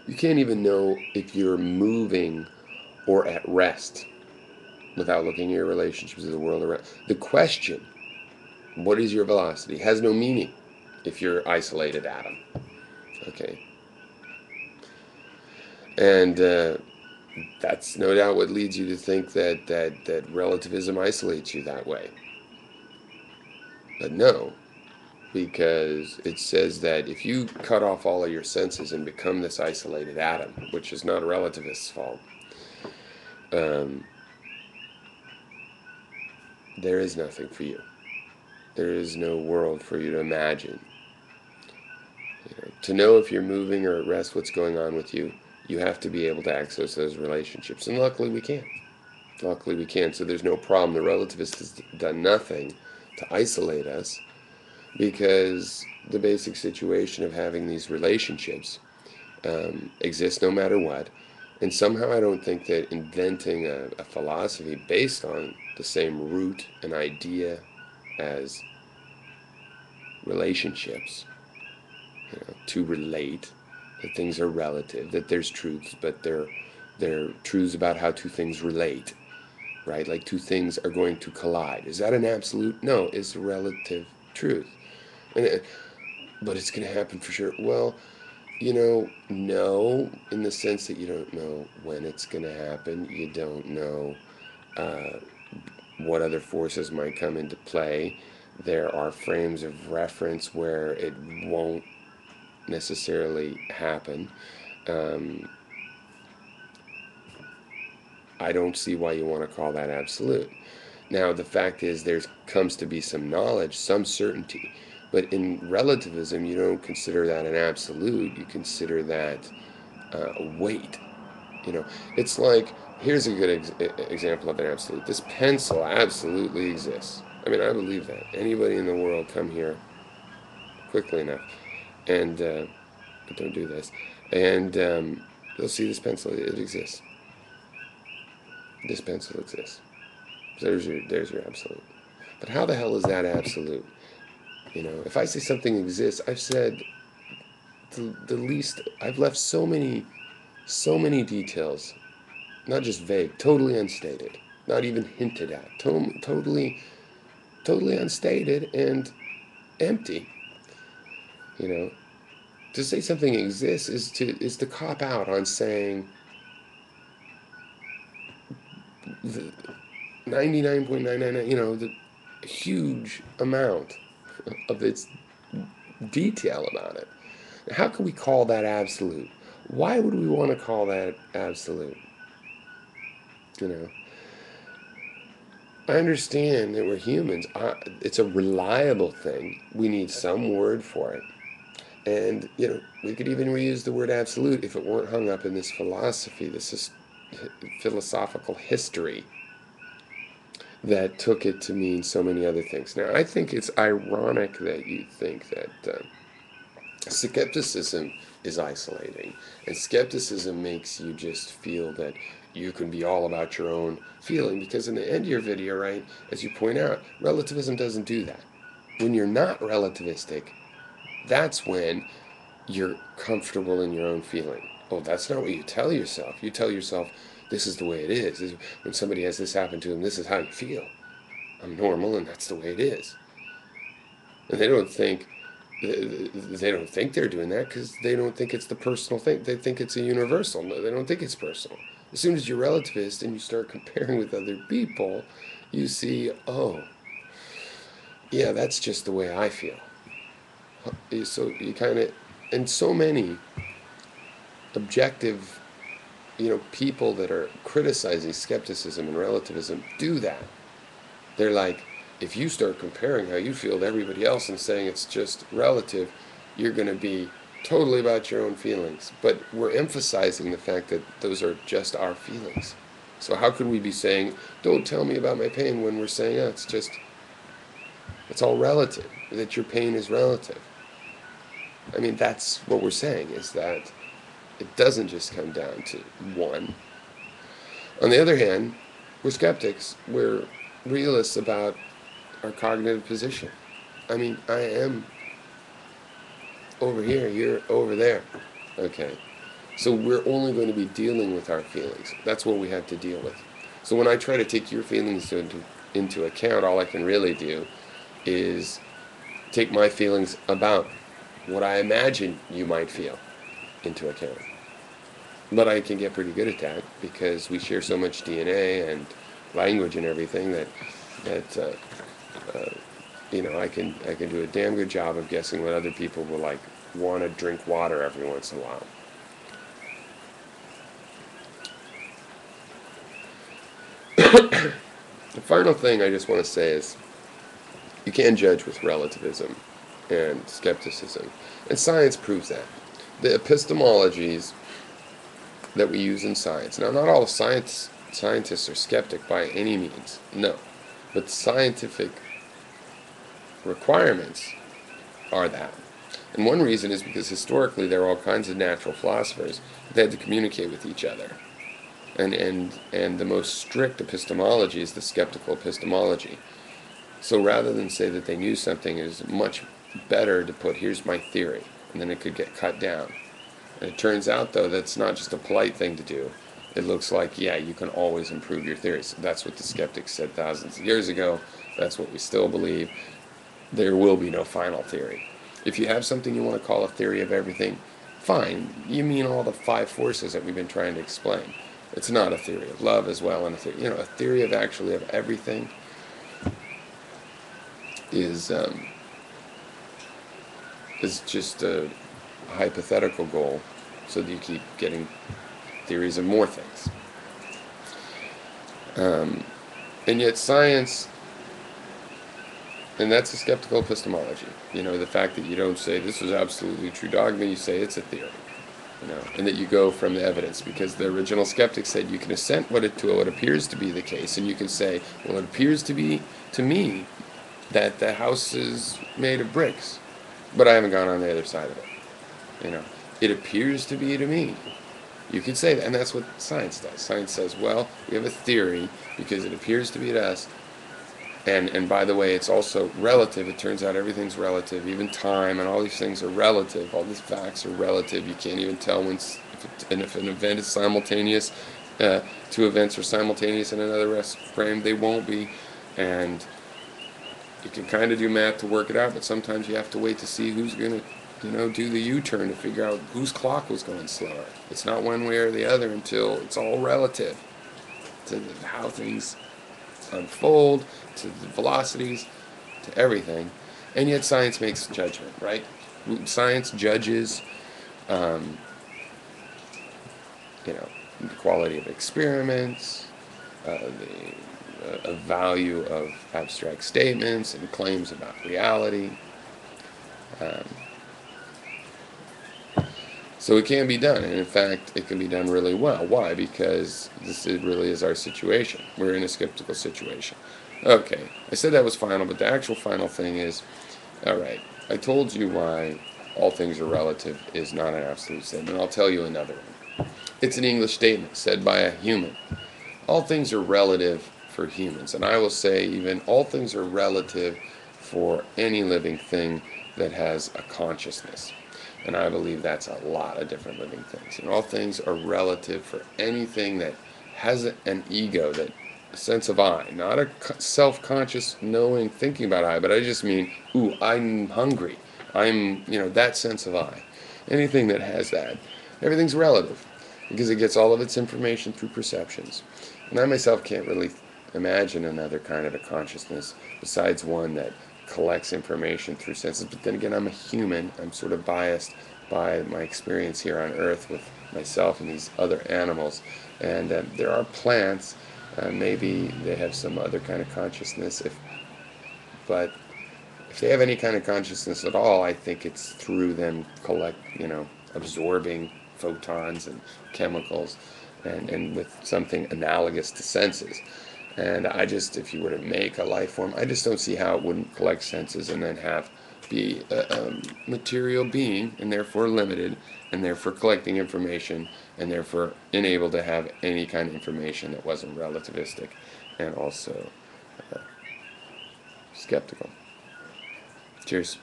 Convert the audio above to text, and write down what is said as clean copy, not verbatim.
You can't even know if you're moving or at rest without looking at your relationships to the world around. The question, what is your velocity, has no meaning if you're isolated atom. Okay, and that's no doubt what leads you to think that relativism isolates you that way. But no, because it says that if you cut off all of your senses and become this isolated atom, which is not a relativist's fault, um, there is nothing for you. There is no world for you to imagine. To know if you're moving or at rest, what's going on with you, you have to be able to access those relationships. And luckily we can. Luckily we can. So there's no problem. The relativist has done nothing to isolate us because the basic situation of having these relationships exists no matter what. And somehow I don't think that inventing a philosophy based on the same root and idea as relationships, to relate, that things are relative, that there's truths, but they're truths about how two things relate, right? Like two things are going to collide. Is that an absolute? No, it's a relative truth. And but it's going to happen for sure. Well, no, in the sense that you don't know when it's going to happen. You don't know uh, what other forces might come into play. There are frames of reference where it won't necessarily happen. Um, I don't see why you want to call that absolute. Now, the fact is, there comes to be some knowledge, some certainty. But in relativism, you don't consider that an absolute. You consider that a weight. You know, it's like, here's a good example of an absolute. This pencil absolutely exists. I mean, I believe that. Anybody in the world come here quickly enough, and but don't do this, and they'll see this pencil. It exists. This pencil exists. So there's your absolute. But how the hell is that absolute? If I say something exists, I've said the least. I've left so many details, not just vague, totally unstated, not even hinted at, totally unstated and empty. You know, to say something exists is to cop out on saying the 99.999. The huge amount of its detail about it. How can we call that absolute? Why would we want to call that absolute? You know, I understand that we're humans. It's a reliable thing. We need some word for it. And, we could even reuse the word absolute if it weren't hung up in this philosophy, this philosophical history that took it to mean so many other things. Now, I think it's ironic that you think that skepticism is isolating, and skepticism makes you just feel that you can be all about your own feeling, because in the end of your video, right, as you point out, relativism doesn't do that. When you're not relativistic, that's when you're comfortable in your own feeling. Oh, that's not what you tell yourself. You tell yourself, this is the way it is. When somebody has this happen to them, this is how you feel. I'm normal, and that's the way it is. And they don't think they're doing that because they don't think it's the personal thing. They think it's a universal. No, they don't think it's personal. As soon as you're relativist and you start comparing with other people, you see, oh, yeah, that's just the way I feel. So you kind of, and so many objective, people that are criticizing skepticism and relativism do that. They're like, if you start comparing how you feel to everybody else and saying it's just relative, you're going to be totally about your own feelings. But we're emphasizing the fact that those are just our feelings. So how could we be saying, don't tell me about my pain, when we're saying, oh, it's all relative, that your pain is relative? I mean, that's what we're saying, is that it doesn't just come down to one. On the other hand, we're skeptics. We're realists about our cognitive position. I mean, I am over here, you're over there. Okay. So we're only going to be dealing with our feelings. That's what we have to deal with. So when I try to take your feelings into account, all I can really do is take my feelings about what I imagine you might feel into account. But I can get pretty good at that because we share so much DNA and language and everything that I can do a damn good job of guessing what other people will like want to drink water every once in a while. The final thing I just want to say is you can judge with relativism and skepticism, and science proves that. The epistemologies that we use in science. Now, not all scientists are skeptic by any means, no. But scientific requirements are that. And one reason is because historically there are all kinds of natural philosophers that had to communicate with each other. And the most strict epistemology is the skeptical epistemology. So rather than say that they knew something, it is much better to put, here's my theory, and then it could get cut down. And it turns out, though, that's not just a polite thing to do. It looks like, yeah, you can always improve your theories. That's what the skeptics said thousands of years ago. That's what we still believe. There will be no final theory. If you have something you want to call a theory of everything, fine. You mean all the five forces that we've been trying to explain. It's not a theory of love as well, and a theory of actually of everything is just a hypothetical goal, so that you keep getting theories of more things. And yet science, and that's a skeptical epistemology. The fact that you don't say this is absolutely true dogma, you say it's a theory. And that you go from the evidence, because the original skeptic said you can assent to what appears to be the case, and you can say, well, it appears to be to me that the house is made of bricks, but I haven't gone on the other side of it. It appears to be to me. You could say that, and that's what science does. Science says, well, we have a theory because it appears to be to us, and by the way, it's also relative. It turns out everything's relative, even time and all these things are relative. All these facts are relative. You can't even tell if an event is simultaneous. Two events are simultaneous in another rest frame. They won't be, and you can kind of do math to work it out, but sometimes you have to wait to see who's going to do the U-turn to figure out whose clock was going slower. It's not one way or the other until it's all relative to how things unfold, to the velocities, to everything. And yet science makes judgment, right? Science judges, the quality of experiments, the value of abstract statements and claims about reality. So it can be done, and in fact, it can be done really well. Why? Because really is our situation. We're in a skeptical situation. Okay, I said that was final, but the actual final thing is, all right, I told you why all things are relative is not an absolute statement. I'll tell you another one. It's an English statement said by a human. All things are relative for humans, and I will say even all things are relative for any living thing that has a consciousness. And I believe that's a lot of different living things. And all things are relative for anything that has an ego, a sense of I, not a self-conscious knowing, thinking about I, but I just mean, ooh, I'm hungry. I'm, that sense of I. Anything that has that, everything's relative because it gets all of its information through perceptions. And I myself can't really imagine another kind of a consciousness besides one that collects information through senses. But then again, I'm a human. I'm sort of biased by my experience here on Earth with myself and these other animals. And there are plants. Maybe they have some other kind of consciousness. But if they have any kind of consciousness at all, I think it's through them absorbing photons and chemicals and with something analogous to senses. And if you were to make a life form, I just don't see how it wouldn't collect senses and then be a material being, and therefore limited, and therefore collecting information, and therefore unable to have any kind of information that wasn't relativistic and also skeptical. Cheers.